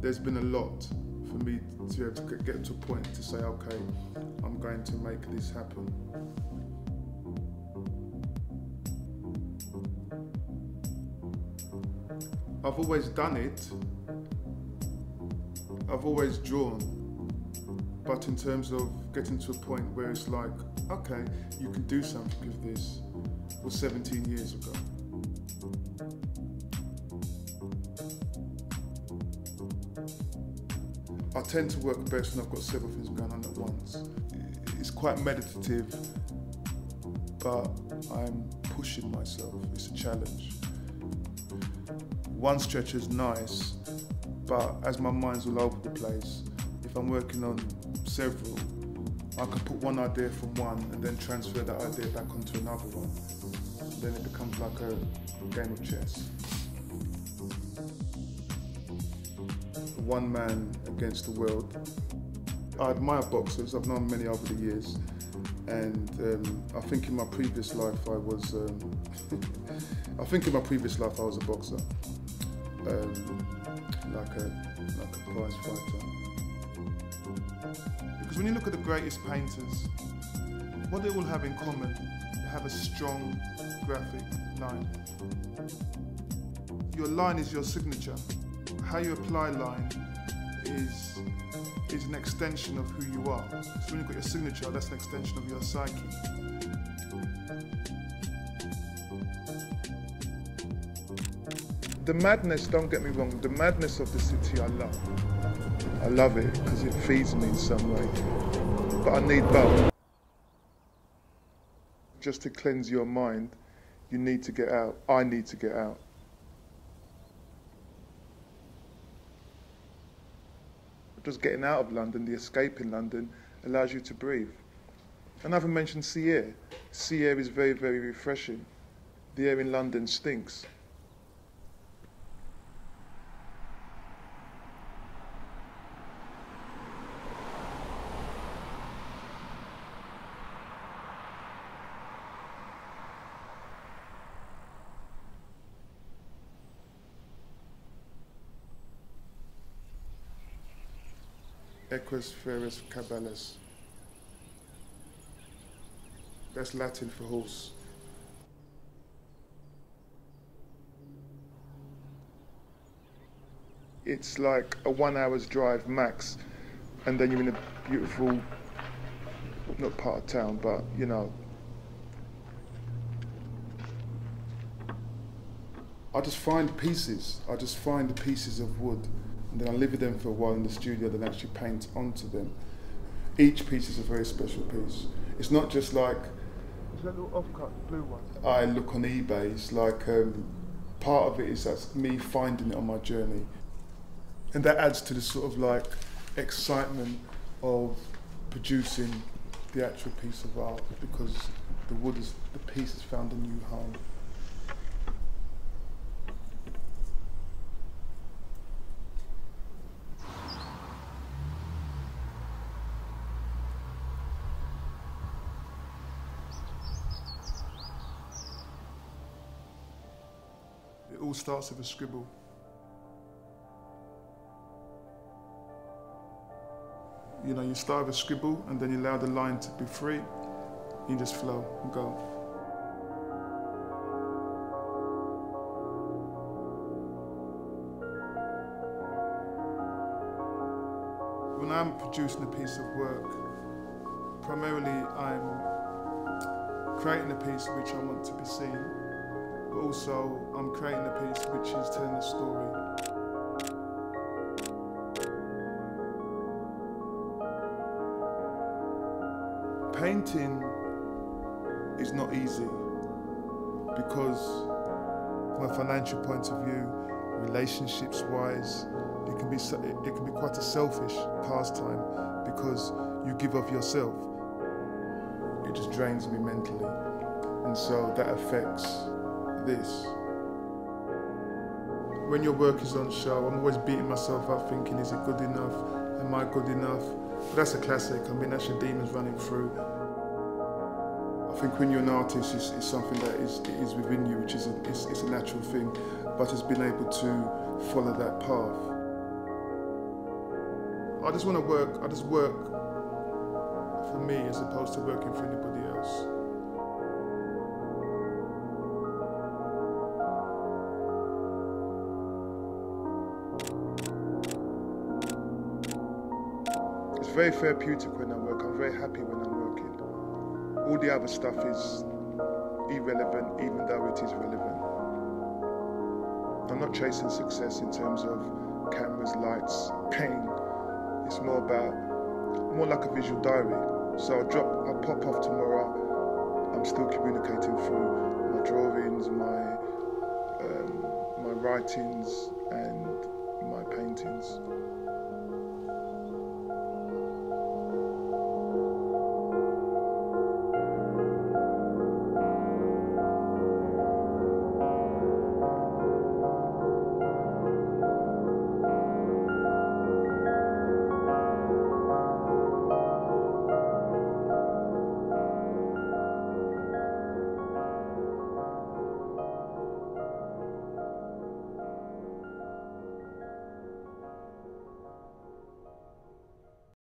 There's been a lot for me to be able to get to a point to say, okay, I'm going to make this happen. I've always done it, I've always drawn, but in terms of getting to a point where it's like, okay, you can do something with this, was 17 years ago. I tend to work best when I've got several things going on at once. It's quite meditative, but I'm pushing myself. It's a challenge. One stretch is nice, but as my mind's all over the place, if I'm working on several, I can put one idea from one and then transfer that idea back onto another one. Then it becomes like a game of chess. One man against the world. I admire boxers, I've known many over the years, and I think in my previous life I was a boxer, like a prize fighter. Because when you look at the greatest painters, what they all have in common, they have a strong graphic line. Your line is your signature. How you apply line is an extension of who you are. So when you've got your signature, that's an extension of your psyche. The madness, don't get me wrong, the madness of the city I love. I love it because it feeds me in some way, but I need both. Just to cleanse your mind, you need to get out. I need to get out. Just getting out of London, the escape in London, allows you to breathe. And I haven't mentioned sea air. Sea air is very, very refreshing. The air in London stinks. Equus ferus caballus. That's Latin for horse. It's like a 1 hour's drive max, and then you're in a beautiful, not part of town, but you know. I just find pieces. I just find the pieces of wood. And then I live with them for a while in the studio, then actually paint onto them. Each piece is a very special piece. It's not just like... Is that little off-cut, blue one? I look on eBay, it's like part of it is that's me finding it on my journey. And that adds to the sort of like excitement of producing the actual piece of art, because the piece has found a new home. It all starts with a scribble. You know, you start with a scribble and then you allow the line to be free. You just flow and go. When I'm producing a piece of work, primarily I'm creating a piece which I want to be seen. But also, I'm creating a piece which is telling a story. Painting is not easy because, from a financial point of view, relationships-wise, it can be quite a selfish pastime because you give of yourself. It just drains me mentally, and so that affects this. When your work is on show, I'm always beating myself up thinking, is it good enough? Am I good enough? But that's a classic. I mean, that's your demons running through. I think when you're an artist, it's something that is within you, which is it's a natural thing, but it's been able to follow that path. I just want to work. I just work for me as opposed to working for anybody else. It's very therapeutic when I work. I'm very happy when I'm working. All the other stuff is irrelevant, even though it is relevant. I'm not chasing success in terms of cameras, lights, pain. It's more like a visual diary. So I'll pop off tomorrow. I'm still communicating through my drawings, my writings, and my paintings.